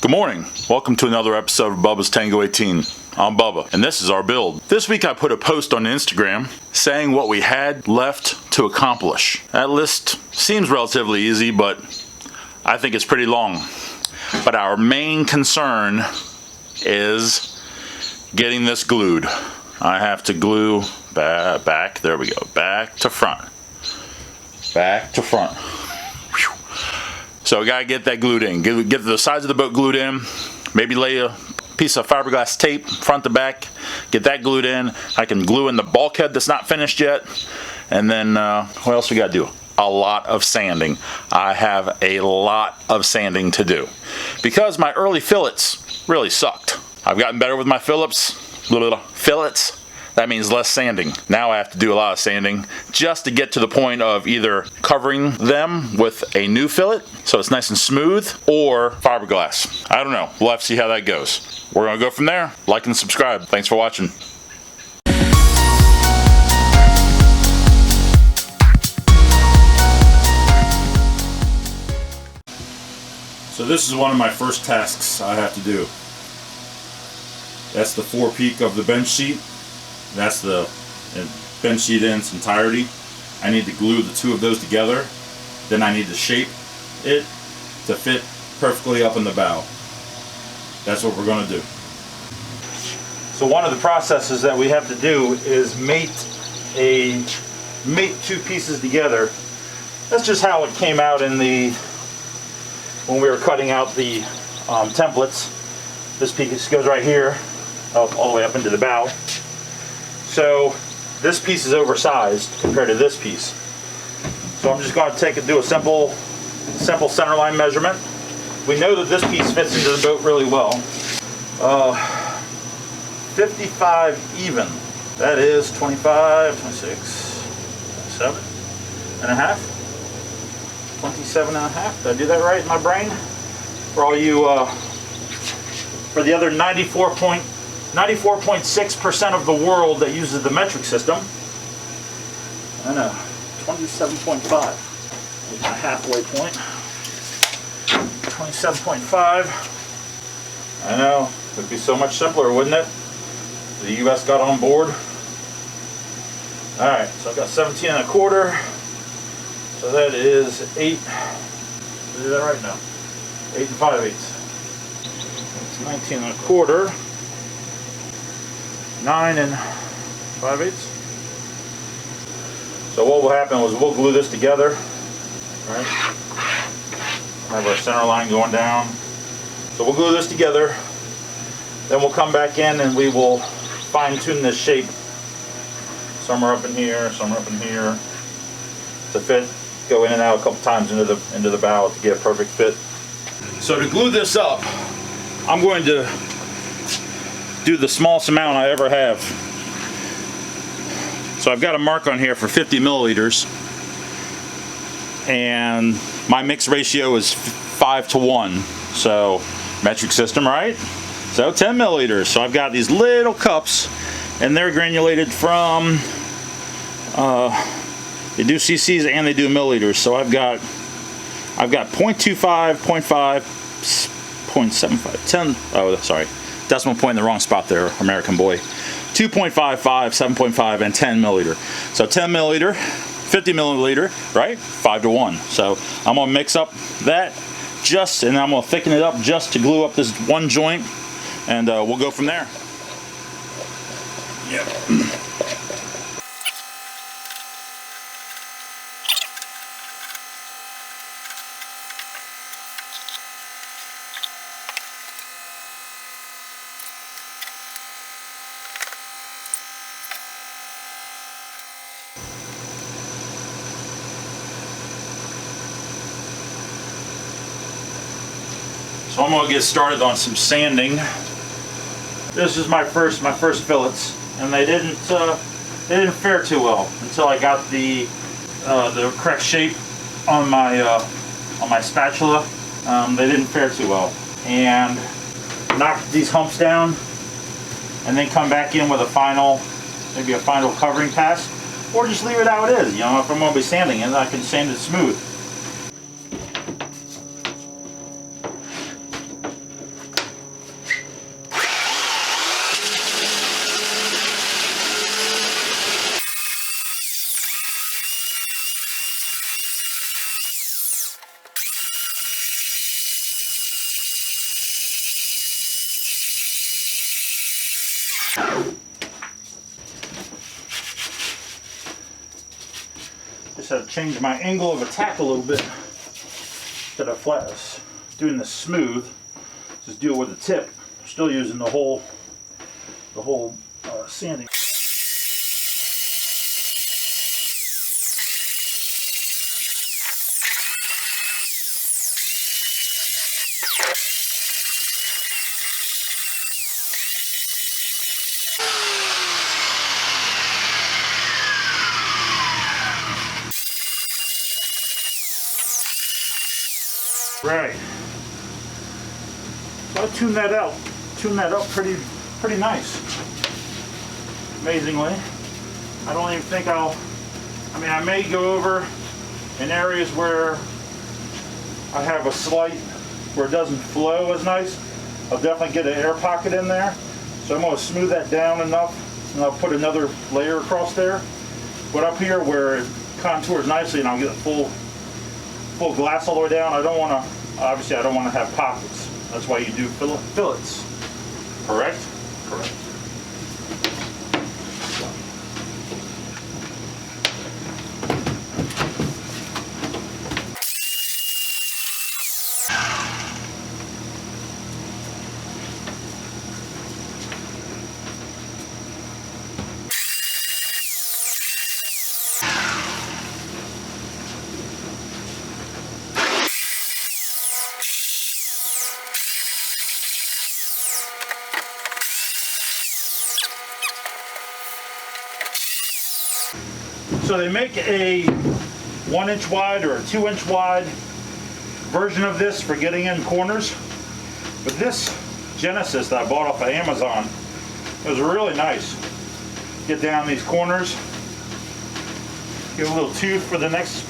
Good morning. Welcome to another episode of Bubba's Tango 18. I'm Bubba, and this is our build. This week I put a post on Instagram saying what we had left to accomplish. That list seems relatively easy, but I think it's pretty long. But our main concern is getting this glued. I have to glue back, there we go, back to front. Back to front. Whew. So we gotta get that glued in. Get the sides of the boat glued in. Maybe lay a piece of fiberglass tape front to back. Get that glued in. I can glue in the bulkhead that's not finished yet. And then what else we gotta do? A lot of sanding. I have a lot of sanding to do because my early fillets really sucked. I've gotten better with my fillets. That means less sanding. Now I have to do a lot of sanding just to get to the point of either covering them with a new fillet so it's nice and smooth, or fiberglass. I don't know. We'll have to see how that goes. We're gonna go from there. Like and subscribe. Thanks for watching. So this is one of my first tasks I have to do. That's the forepeak of the bench seat. That's the bench seat in its entirety. I need to glue the two of those together. Then I need to shape it to fit perfectly up in the bow. That's what we're going to do. So one of the processes that we have to do is mate two pieces together. That's just how it came out in when we were cutting out the templates. This piece goes right here, all the way up into the bow. So this piece is oversized compared to this piece. So I'm just going to do a simple centerline measurement. We know that this piece fits into the boat really well. 55 even. That is 25, 26, 27 and a half. 27 and a half. Did I do that right in my brain? For all you, for the other 94.6% of the world that uses the metric system. I know, 27.5 is my halfway point. 27.5. I know, it would be so much simpler, wouldn't it? The US got on board. Alright, so I've got 17 and a quarter. So that is 8. Did I do that right now? 8 and 5/8. It's 19 and a quarter. 9 and 5/8. So what will happen is we'll glue this together, right? Have our center line going down. So we'll glue this together. Then we'll come back in and we will fine tune this shape. Somewhere up in here, somewhere up in here, to fit. Go in and out a couple times into the bow to get a perfect fit. So to glue this up, I'm going to do the smallest amount I ever have. So I've got a mark on here for 50 milliliters, and my mix ratio is 5 to 1. So metric system, right? So 10 milliliters. So I've got these little cups, and they're granulated from. They do cc's and they do milliliters. So I've got 0.25, 0.5, 0.75, 10. Oh, sorry. Decimal point in the wrong spot there, American boy. 2.55, 7.5, and 10 milliliter. So 10 milliliter, 50 milliliter, right? 5 to 1. So I'm gonna mix up that and I'm gonna thicken it up just to glue up this one joint, and we'll go from there. Yep. So I'm going to get started on some sanding. This is my first fillets, and they didn't fare too well until I got the correct shape on my spatula. They didn't fare too well, and knocked these humps down, and then come back in with maybe a final covering pass, or just leave it how it is. You know, if I'm going to be sanding it, I can sand it smooth. Just had to change my angle of attack a little bit. Instead of flat, doing this smooth, just deal with the tip. Still using the whole sanding. Right. So I tuned that out. Tuned that up pretty nice. Amazingly. I don't even think I may go over in areas where I have a slight, where it doesn't flow as nice. I'll definitely get an air pocket in there. So I'm going to smooth that down enough, and I'll put another layer across there. But up here where it contours nicely and I'll get a full glass all the way down, obviously I don't want to have pockets. That's why you do fillets. Correct? Correct. So they make a 1 inch wide or a 2 inch wide version of this for getting in corners. But this Genesis that I bought off of Amazon, it was really nice. Get down these corners, give a little tooth for the next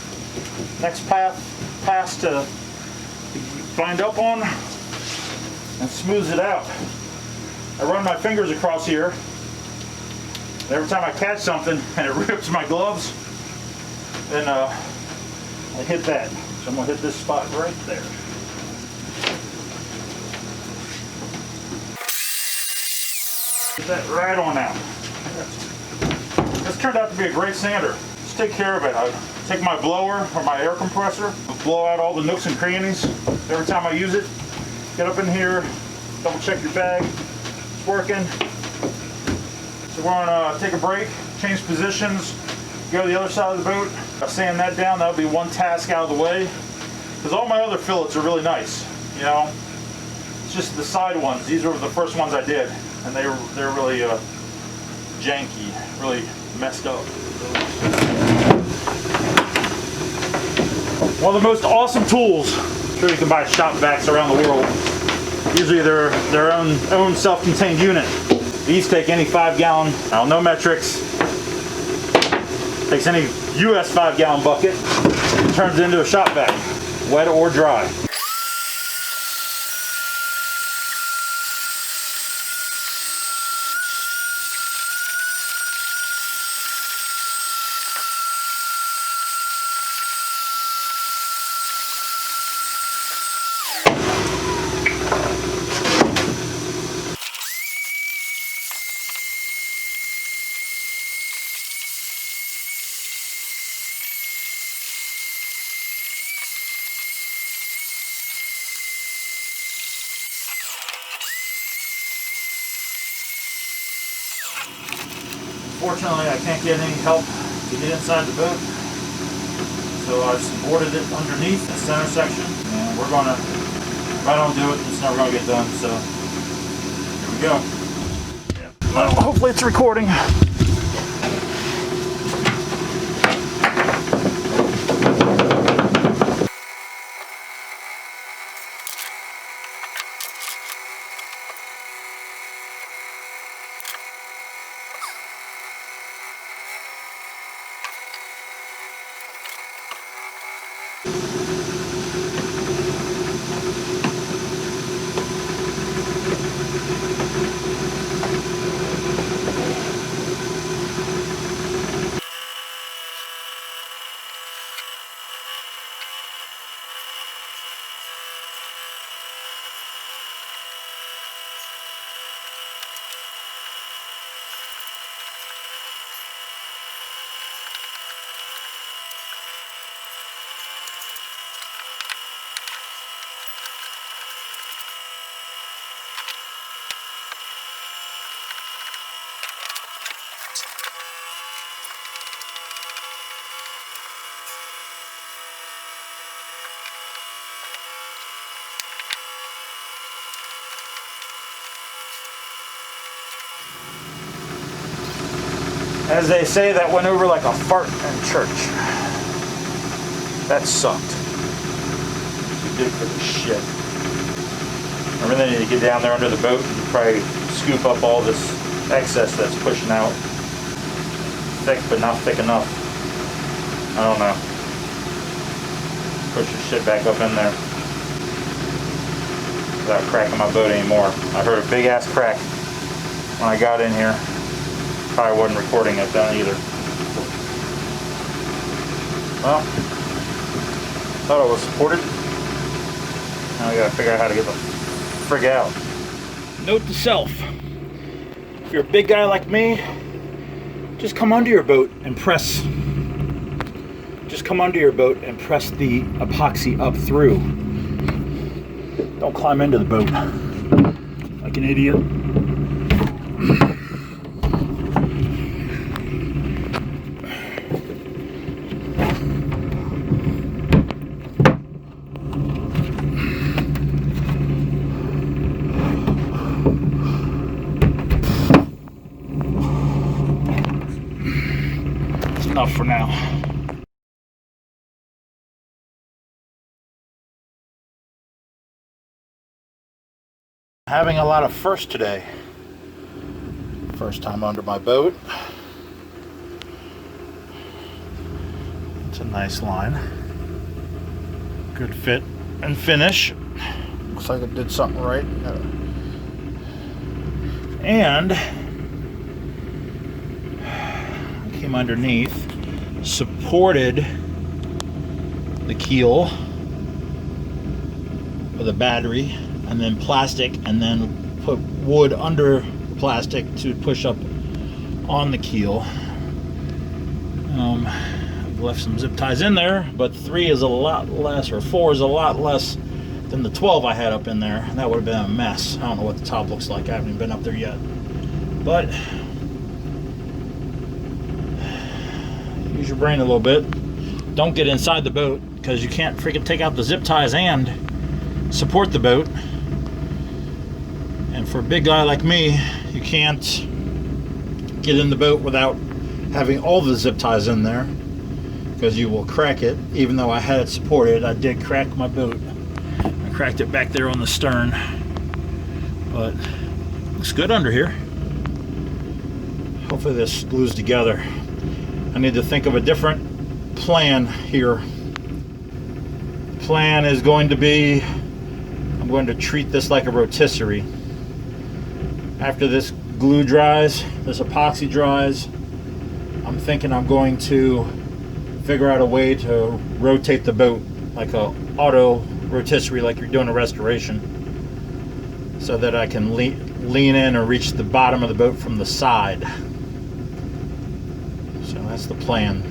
pass to bind up on, and smooths it out. I run my fingers across here. Every time I catch something and it rips my gloves, then I hit that. So I'm going to hit this spot right there. Get that right on out. This turned out to be a great sander. Just take care of it. I take my blower or my air compressor, blow out all the nooks and crannies every time I use it. Get up in here, double check your bag. It's working. So we're going to take a break, change positions, go to the other side of the boat. I'll sand that down. That'll be one task out of the way. Because all my other fillets are really nice, you know. It's just the side ones. These were the first ones I did, and they're really janky, really messed up. One of the most awesome tools. I'm sure you can buy shop vacs around the world. Usually they're their own self-contained unit. These take any 5-gallon, no metrics, takes any US 5-gallon bucket, and turns it into a shop vac, wet or dry. Unfortunately, I can't get any help to get inside the boat, so I've boarded it underneath the center section, and we're gonna, if I don't do it, it's never gonna get done, so here we go. Well, hopefully it's recording. As they say, that went over like a fart in church. That sucked. Too big for the shit. I really need to get down there under the boat and probably scoop up all this excess that's pushing out. Thick, but not thick enough. I don't know. Push the shit back up in there without cracking my boat anymore. I heard a big ass crack when I got in here. Probably wasn't recording it then either. Well, thought I was supported. Now I gotta figure out how to get the frig out. Note to self: if you're a big guy like me, just come under your boat and press. Just come under your boat and press the epoxy up through. Don't climb into the boat like an idiot. That's enough for now. Having a lot of firsts today. First time under my boat. It's a nice line. Good fit and finish. Looks like I did something right. And I came underneath, supported the keel with a battery, and then plastic, and then put wood under plastic to push up on the keel. I've left some zip ties in there, but 3 is a lot less, or 4 is a lot less than the 12 I had up in there. That would have been a mess. I don't know what the top looks like. I haven't even been up there yet. But use your brain a little bit. Don't get inside the boat, because you can't freaking take out the zip ties and support the boat. And for a big guy like me, you can't get in the boat without having all the zip ties in there, because you will crack it. Even though I had it supported, I did crack my boat. I cracked it back there on the stern, but looks good under here. Hopefully this glues together. I need to think of a different plan here. The plan is going to be, I'm going to treat this like a rotisserie. After this glue dries, this epoxy dries, I'm thinking I'm going to figure out a way to rotate the boat like a auto rotisserie, like you're doing a restoration, so that I can lean in or reach the bottom of the boat from the side. So that's the plan.